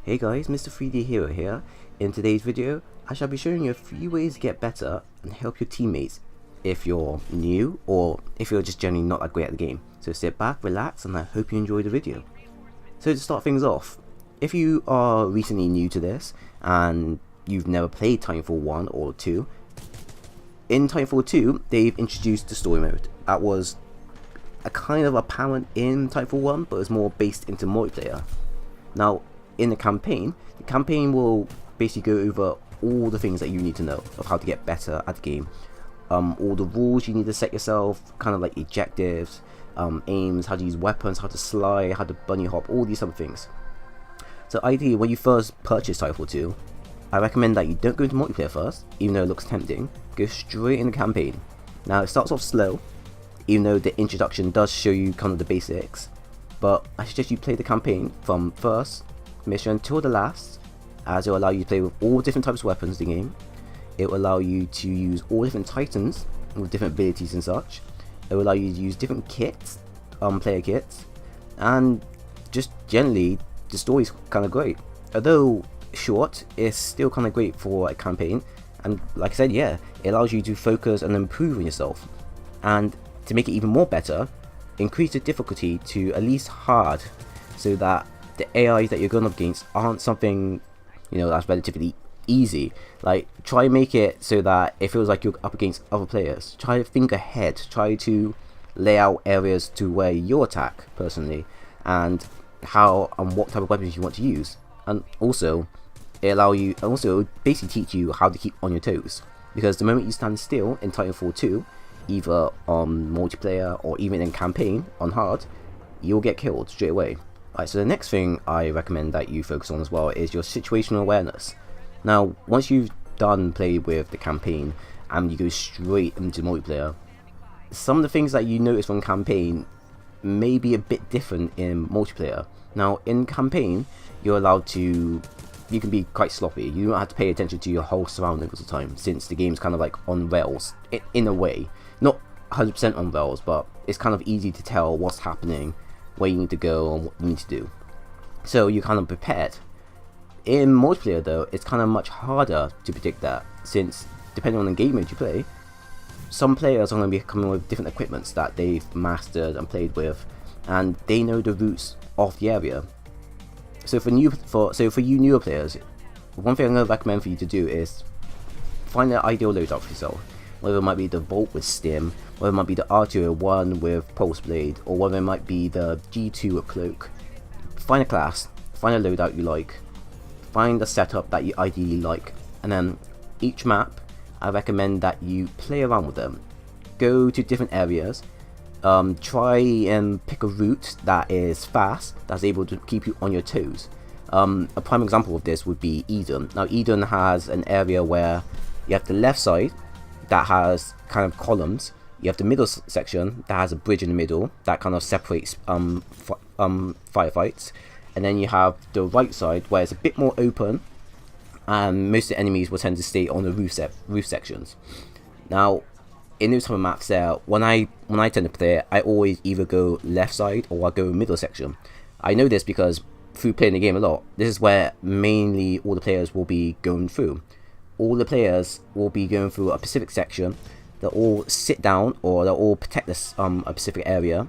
Hey guys, Mr. 3D Hero here. In today's video, I shall be showing you a few ways to get better and help your teammates if you're new or if you're just generally not that great at the game. So sit back, relax, and I hope you enjoy the video. So to start things off, if you are recently new to this and you've never played TitanFall 1 or 2, in TitanFall 2 they've introduced the story mode. That was a kind of apparent in TitanFall 1, but it was more based into multiplayer. Now in the campaign will basically go over all the things that you need to know of how to get better at the game. All the rules you need to set yourself, kind of like objectives, aims, how to use weapons, how to slide, how to bunny hop, all these other things. So ideally, when you first purchase Titanfall 2, I recommend that you don't go into multiplayer first, even though it looks tempting. Go straight in the campaign. Now it starts off slow, even though the introduction does show you kind of the basics, but I suggest you play the campaign from first mission till the last, as it will allow you to play with all different types of weapons in the game. It will allow you to use all different titans with different abilities and such. It will allow you to use different kits, player kits, and just generally the story's kind of great. Although short, it's still kind of great for a campaign, and like I said, yeah, it allows you to focus and improve on yourself. And to make it even more better, increase the difficulty to at least hard, so that the AIs that you're going up against aren't something, you know, that's relatively easy. Like, try and make it so that it feels like you're up against other players. Try to think ahead, try to lay out areas to where you attack personally, and how and what type of weapons you want to use. And also basically teach you how to keep on your toes, because the moment you stand still in Titanfall 2, either on multiplayer or even in campaign on hard, you'll get killed straight away. Alright, so the next thing I recommend that you focus on as well is your situational awareness. Now, once you've done play with the campaign and you go straight into multiplayer, some of the things that you notice from campaign may be a bit different in multiplayer. Now, in campaign, you can be quite sloppy. You don't have to pay attention to your whole surroundings all the time, since the game's kind of like on rails, in a way. Not 100% on rails, but it's kind of easy to tell what's happening, where you need to go, and what you need to do. So you're kind of prepared. In multiplayer though, it's kind of much harder to predict that, since depending on the game mode you play, some players are going to be coming with different equipments that they've mastered and played with, and they know the routes of the area. So for you newer players, one thing I'm going to recommend for you to do is find the ideal loadout for yourself. Whether it might be the Bolt with Stim, whether it might be the R201 with Pulse Blade, or whether it might be the G2 with Cloak. Find a class, find a loadout you like, find a setup that you ideally like, and then each map, I recommend that you play around with them. Go to different areas, try and pick a route that is fast, that's able to keep you on your toes. A prime example of this would be Eden. Now Eden has an area where you have the left side that has kind of columns, you have the middle section that has a bridge in the middle that kind of separates firefights, and then you have the right side where it's a bit more open, and most of the enemies will tend to stay on the roof sections. Now in those type of maps there, when I tend to play it, I always either go left side or I go middle section. I know this because through playing the game a lot, this is where mainly all the players will be going through. All the players will be going through a specific section. They'll all sit down, or they'll all protect this a specific area.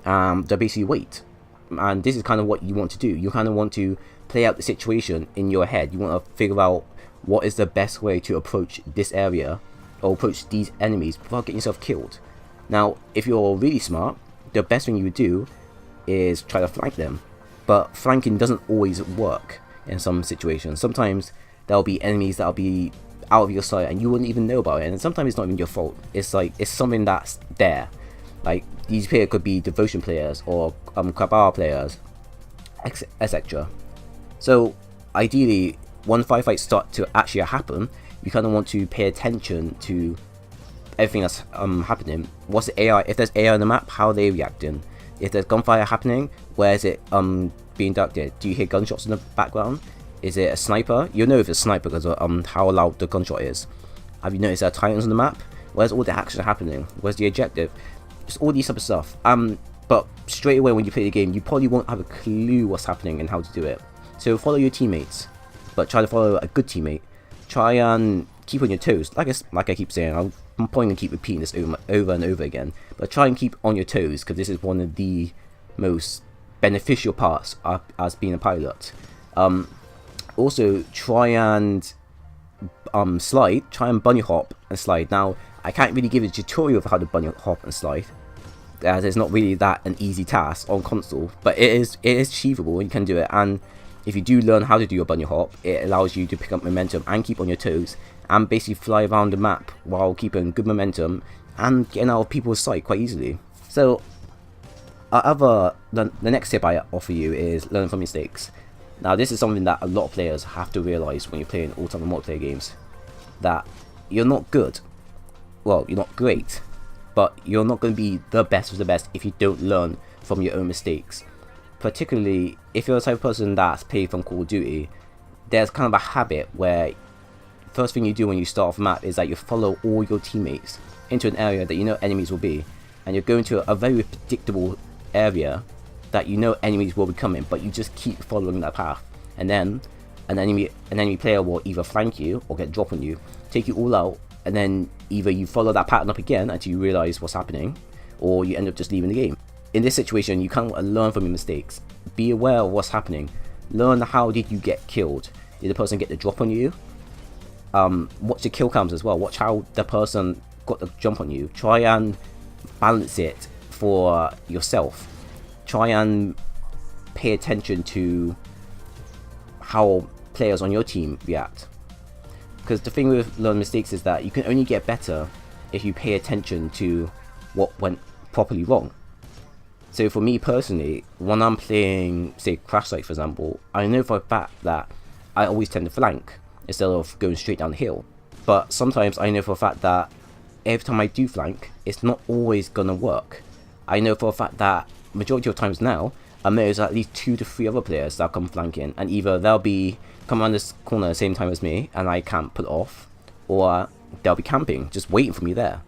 They'll basically wait, and this is kind of what you want to do. You kind of want to play out the situation in your head. You want to figure out what is the best way to approach this area or approach these enemies without getting yourself killed. Now, if you're really smart, the best thing you would do is try to flank them, but flanking doesn't always work in some situations. Sometimes there'll be enemies that'll be out of your sight and you wouldn't even know about it, and sometimes it's not even your fault. It's like, it's something that's there. Like, these players could be devotion players or Kabbalah players, etc. So ideally, when firefights start to actually happen, you kind of want to pay attention to everything that's happening. What's the AI? If there's AI on the map, how are they reacting? If there's gunfire happening, where is it being conducted? Do you hear gunshots in the background? Is it a sniper? You'll know if it's a sniper because of how loud the gunshot is. Have you noticed there are Titans on the map? Where's all the action happening? Where's the objective? Just all these type of stuff. But straight away when you play the game, you probably won't have a clue what's happening and how to do it. So follow your teammates, but try to follow a good teammate. Try and keep on your toes. Like I keep saying, I'm probably going to keep repeating this over and over again, but try and keep on your toes, because this is one of the most beneficial parts as being a pilot. Also, try and slide. Try and bunny hop and slide. Now, I can't really give a tutorial of how to bunny hop and slide, as it's not really that an easy task on console, but it is achievable. You can do it, and if you do learn how to do your bunny hop, it allows you to pick up momentum and keep on your toes, and basically fly around the map while keeping good momentum and getting out of people's sight quite easily. So, the next tip I offer you is learn from mistakes. Now, this is something that a lot of players have to realize when you're playing all time multiplayer games, that you're not good. Well, you're not great, but you're not going to be the best of the best if you don't learn from your own mistakes. Particularly if you're the type of person that's played from Call of Duty, there's kind of a habit where first thing you do when you start off a map is that you follow all your teammates into an area that you know enemies will be, and you're going to a very predictable area that you know enemies will be coming, but you just keep following that path, and then an enemy player will either flank you or get drop on you, take you all out, and then either you follow that pattern up again until you realize what's happening, or you end up just leaving the game. In this situation, you kind of learn from your mistakes. Be aware of what's happening. Learn how did you get killed. Did the person get the drop on you? Watch the kill cams as well. Watch how the person got the jump on you. Try and balance it for yourself. Try and pay attention to how players on your team react. Because the thing with learn mistakes is that you can only get better if you pay attention to what went properly wrong. So for me personally, when I'm playing, say, Crash Site for example, I know for a fact that I always tend to flank instead of going straight down the hill. But sometimes I know for a fact that every time I do flank, it's not always gonna work. I know for a fact that majority of times now, there's at least 2 to 3 other players that come flanking, and either they'll be come around this corner at the same time as me and I can't pull it off, or they'll be camping, just waiting for me there.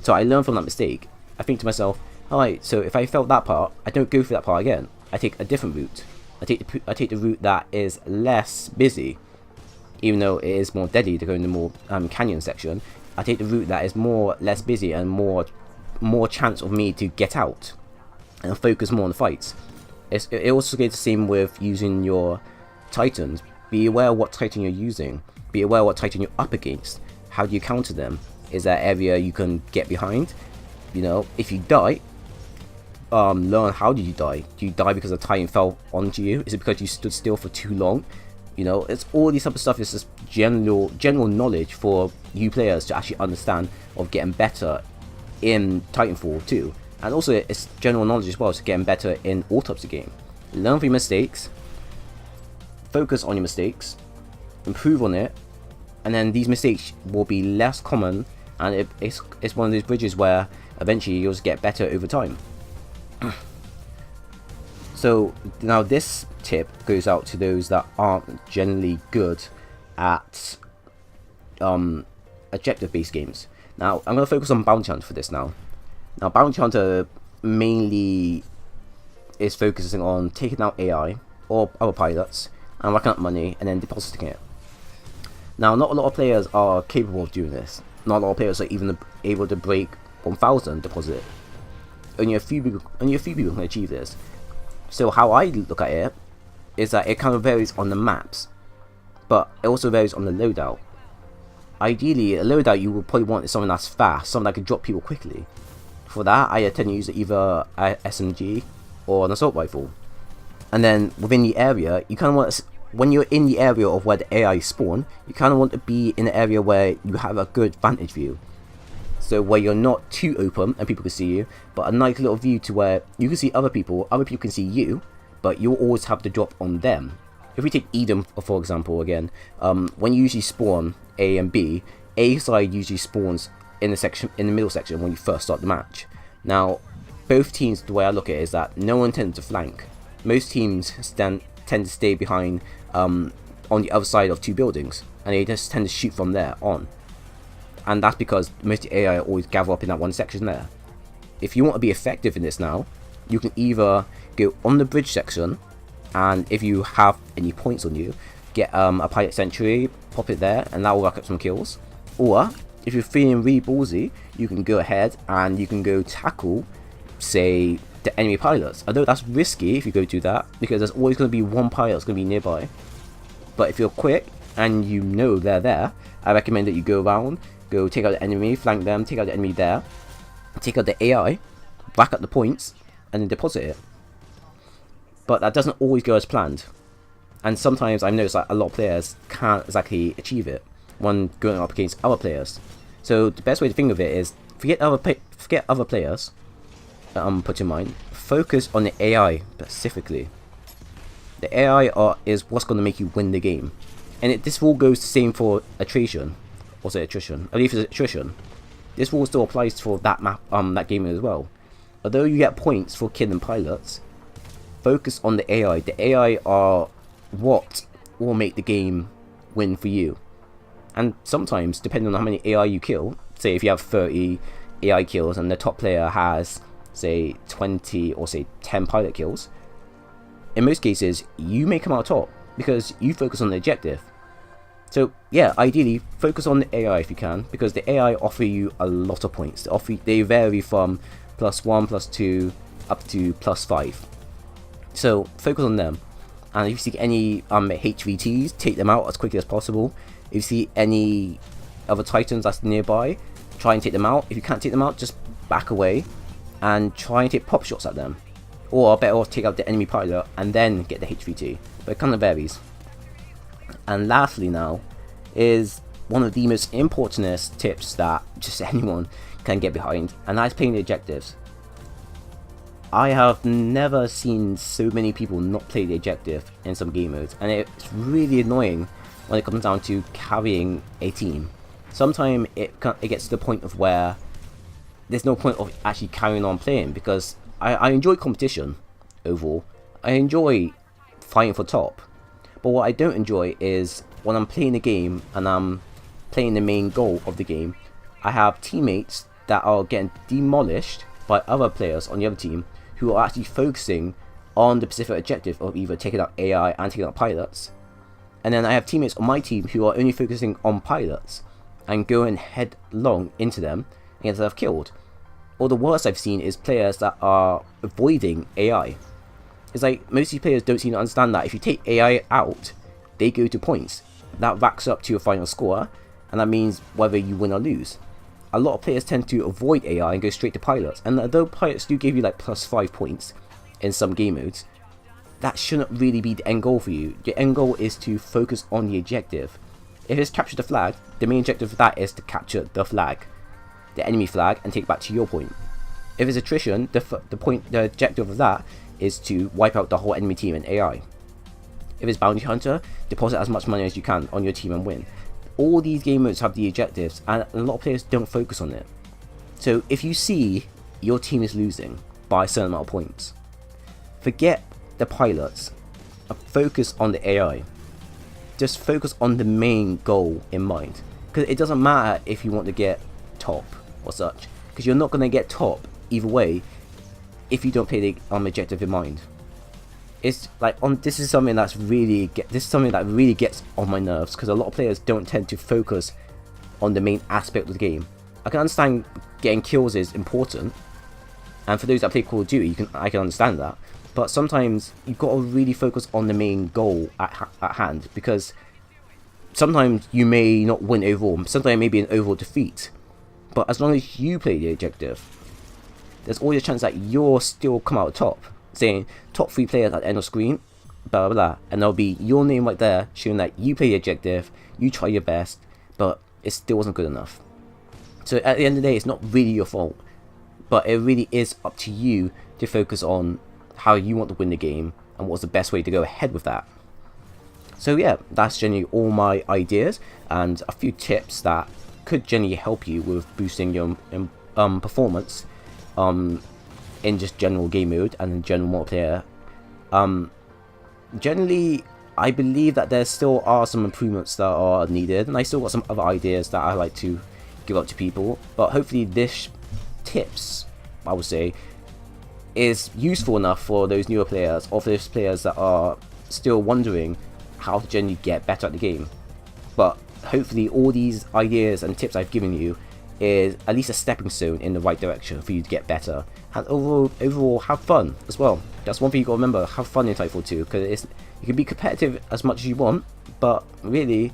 So I learn from that mistake. I think to myself, alright, so if I failed that part, I don't go through that part again. I take a different route. I take the route that is less busy, even though it is more deadly to go in the more canyon section. I take the route that is less busy and more chance of me to get out and focus more on the fights. It also goes the same with using your Titans. Be aware of what Titan you're using. Be aware of what Titan you're up against. How do you counter them? Is there an area you can get behind? You know, if you die, learn how did you die. Do you die because the Titan fell onto you? Is it because you stood still for too long? You know, it's all this type of stuff. Is just general knowledge for you players to actually understand of getting better in Titanfall 2. And also it's general knowledge as well to getting better in all types of game. Learn from your mistakes, focus on your mistakes, improve on it, and then these mistakes will be less common, and it's one of those bridges where eventually you'll just get better over time. So now this tip goes out to those that aren't generally good at objective based games. Now I'm going to focus on Bounty Hunter for this now. Now Bounty Hunter mainly is focusing on taking out AI or other pilots and racking up money and then depositing it. Now not a lot of players are capable of doing this. Not a lot of players are even able to break 1,000 deposit. Only a few people can achieve this. So how I look at it is that it kind of varies on the maps, but it also varies on the loadout. Ideally, a loadout you will probably want is something that's fast, something that can drop people quickly. For that, I tend to use either a SMG or an assault rifle. And then within the area, you kind of want, when you're in the area of where the AI spawn, you kind of want to be in an area where you have a good vantage view. So where you're not too open and people can see you, but a nice little view to where you can see other people can see you, but you'll always have the drop on them. If we take Eden for example again, when you usually spawn A and B, A side usually spawns in the middle section when you first start the match. Now, both teams, the way I look at it is that no one tends to flank. Most teams tend to stay behind on the other side of 2 buildings, and they just tend to shoot from there on. And that's because most AI always gather up in that one section there. If you want to be effective in this now, you can either go on the bridge section, and if you have any points on you, get a pilot sentry, pop it there, and that will rack up some kills. Or if you're feeling really ballsy, you can go ahead and you can go tackle, say, the enemy pilots. Although that's risky if you go do that, because there's always going to be one pilot that's going to be nearby. But if you're quick and you know they're there, I recommend that you go around, go take out the enemy, flank them, take out the enemy there, take out the AI, rack up the points, and then deposit it. But that doesn't always go as planned, and sometimes I've noticed that a lot of players can't exactly achieve it when going up against other players. So the best way to think of it is forget other players. Put in mind, focus on the AI specifically. The AI is what's going to make you win the game, and this rule goes the same for attrition. Or say attrition? I believe it's attrition. This rule still applies for that map, that game as well. Although you get points for killing pilots, focus on the AI. The AI are what will make the game win for you. And sometimes, depending on how many AI you kill, say if you have 30 AI kills and the top player has, say, 20 or say 10 pilot kills, in most cases, you may come out top because you focus on the objective. So yeah, ideally, focus on the AI if you can, because the AI offer you a lot of points. They vary from +1, +2, up to +5. So focus on them, and if you see any HVTs, take them out as quickly as possible. If you see any other Titans that's nearby, try and take them out. If you can't take them out, just back away and try and take pop shots at them, or better off take out the enemy pilot and then get the HVT, but it kind of varies. And lastly now is one of the most important tips that just anyone can get behind, and that's playing the objectives. I have never seen so many people not play the objective in some game modes, and it's really annoying when it comes down to carrying a team. Sometimes it gets to the point of where there's no point of actually carrying on playing, because I enjoy competition overall. I enjoy fighting for top, but what I don't enjoy is when I'm playing the game and I'm playing the main goal of the game, I have teammates that are getting demolished by other players on the other team who are actually focusing on the specific objective of either taking out AI and taking out pilots. And then I have teammates on my team who are only focusing on pilots and going headlong into them and get themselves killed. Or the worst I've seen is players that are avoiding AI. It's like most of these players don't seem to understand that if you take AI out, they go to points. That racks up to your final score, and that means whether you win or lose. A lot of players tend to avoid AI and go straight to pilots, and although pilots do give you like +5 points in some game modes, that shouldn't really be the end goal for you. Your end goal is to focus on the objective. If it's capture the flag, the main objective of that is to capture the flag, the enemy flag, and take it back to your point. If it's attrition, the objective of that is to wipe out the whole enemy team and AI. If it's bounty hunter, deposit as much money as you can on your team and win. All these game modes have the objectives, and a lot of players don't focus on it. So if you see your team is losing by a certain amount of points, forget the pilots, focus on the AI. Just focus on the main goal in mind, because it doesn't matter if you want to get top or such, because you're not going to get top either way if you don't play the objective in mind. It's like this is something that really gets on my nerves, because a lot of players don't tend to focus on the main aspect of the game. I can understand getting kills is important, and for those that play Call of Duty, I can understand that. But sometimes you've got to really focus on the main goal at hand, because sometimes you may not win overall. Sometimes it may be an overall defeat, but as long as you play the objective, there's always a chance that you'll still come out top, saying top 3 players at the end of screen, blah blah blah, and there'll be your name right there showing that you play the objective, you try your best, but it still wasn't good enough. So at the end of the day, it's not really your fault, but it really is up to you to focus on how you want to win the game and what's the best way to go ahead with that. So yeah, that's generally all my ideas and a few tips that could generally help you with boosting your performance in just general game mode and in general multiplayer. Generally, I believe that there still are some improvements that are needed, and I still got some other ideas that I like to give up to people, but hopefully this tips, I would say, is useful enough for those newer players, or for those players that are still wondering how to generally get better at the game. But hopefully all these ideas and tips I've given you is at least a stepping stone in the right direction for you to get better, and overall have fun as well. That's one thing you got to remember: have fun in Titanfall 2, because you can be competitive as much as you want, but really,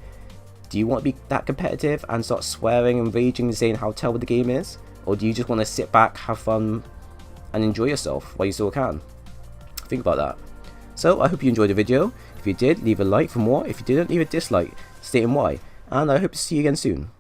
do you want to be that competitive and start swearing and raging and saying how terrible the game is, or do you just want to sit back, have fun, and enjoy yourself while you still can? Think about that. So I hope you enjoyed the video. If you did, leave a like for more. If you didn't, leave a dislike stating why, and I hope to see you again soon.